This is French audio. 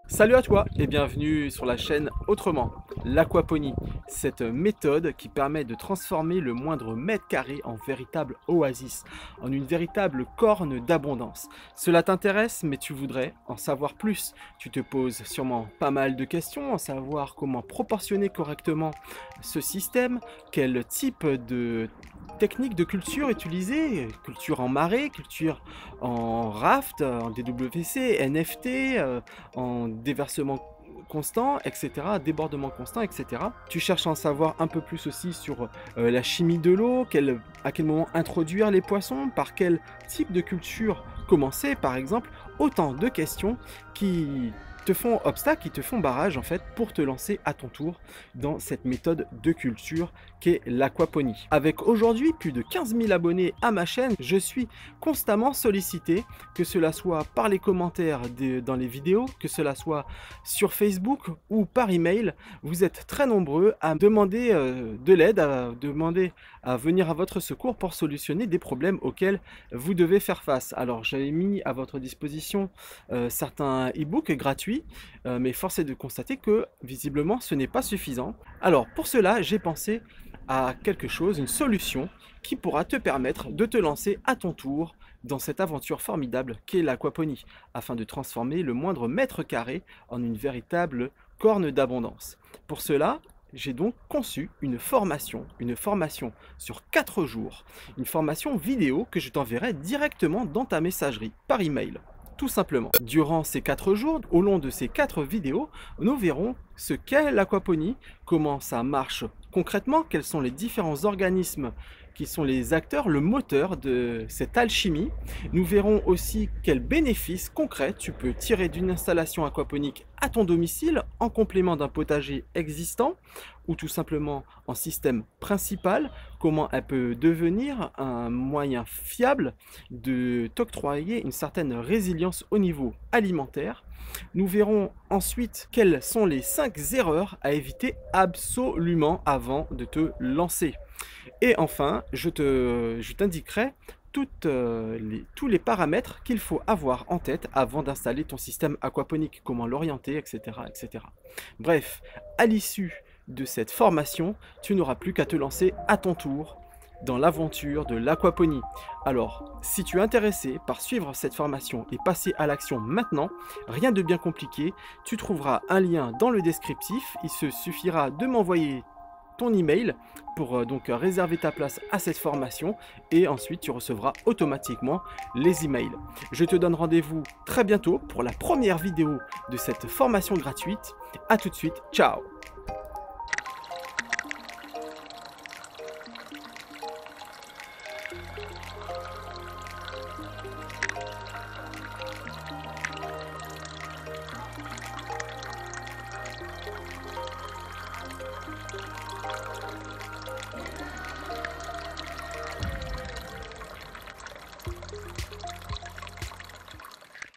Salut à toi et bienvenue sur la chaîne Autrement, l'aquaponie, cette méthode qui permet de transformer le moindre mètre carré en véritable oasis, en une véritable corne d'abondance. Cela t'intéresse mais tu voudrais en savoir plus. Tu te poses sûrement pas mal de questions, en savoir comment proportionner correctement ce système, quel type de technique de culture utiliser, culture en marée, culture en raft, en DWC, NFT, en déversement constant, etc., débordement constant, etc. Tu cherches à en savoir un peu plus aussi sur la chimie de l'eau, à quel moment introduire les poissons, par quel type de culture commencer, par exemple. Autant de questions qui te font obstacle, qui te font barrage en fait pour te lancer à ton tour dans cette méthode de culture qu'est l'aquaponie. Avec aujourd'hui plus de 15 000 abonnés à ma chaîne, je suis constamment sollicité, que cela soit par les commentaires dans les vidéos, que cela soit sur Facebook ou par email. Vous êtes très nombreux à demander de l'aide, à demander à venir à votre secours pour solutionner des problèmes auxquels vous devez faire face. Alors j'ai mis à votre disposition certains e-books gratuits, mais force est de constater que visiblement ce n'est pas suffisant. Alors pour cela j'ai pensé à quelque chose, une solution qui pourra te permettre de te lancer à ton tour dans cette aventure formidable qu'est l'aquaponie, afin de transformer le moindre mètre carré en une véritable corne d'abondance. Pour cela, j'ai donc conçu une formation sur 4 jours, une formation vidéo que je t'enverrai directement dans ta messagerie par email. Tout simplement. Durant ces 4 jours, au long de ces 4 vidéos, nous verrons ce qu'est l'aquaponie, comment ça marche concrètement, quels sont les différents organismes qui sont les acteurs, le moteur de cette alchimie. Nous verrons aussi quels bénéfices concrets tu peux tirer d'une installation aquaponique à ton domicile en complément d'un potager existant ou tout simplement en système principal, comment elle peut devenir un moyen fiable de t'octroyer une certaine résilience au niveau alimentaire. Nous verrons ensuite quelles sont les 5 erreurs à éviter absolument avant de te lancer. Et enfin, je t'indiquerai tous les paramètres qu'il faut avoir en tête avant d'installer ton système aquaponique, comment l'orienter, etc., etc. Bref, à l'issue de cette formation, tu n'auras plus qu'à te lancer à ton tour dans l'aventure de l'aquaponie. Alors, si tu es intéressé par suivre cette formation et passer à l'action maintenant, rien de bien compliqué, tu trouveras un lien dans le descriptif. Il se suffira de m'envoyer ton email pour donc réserver ta place à cette formation et ensuite tu recevras automatiquement les emails. Je te donne rendez-vous très bientôt pour la première vidéo de cette formation gratuite. À tout de suite, ciao!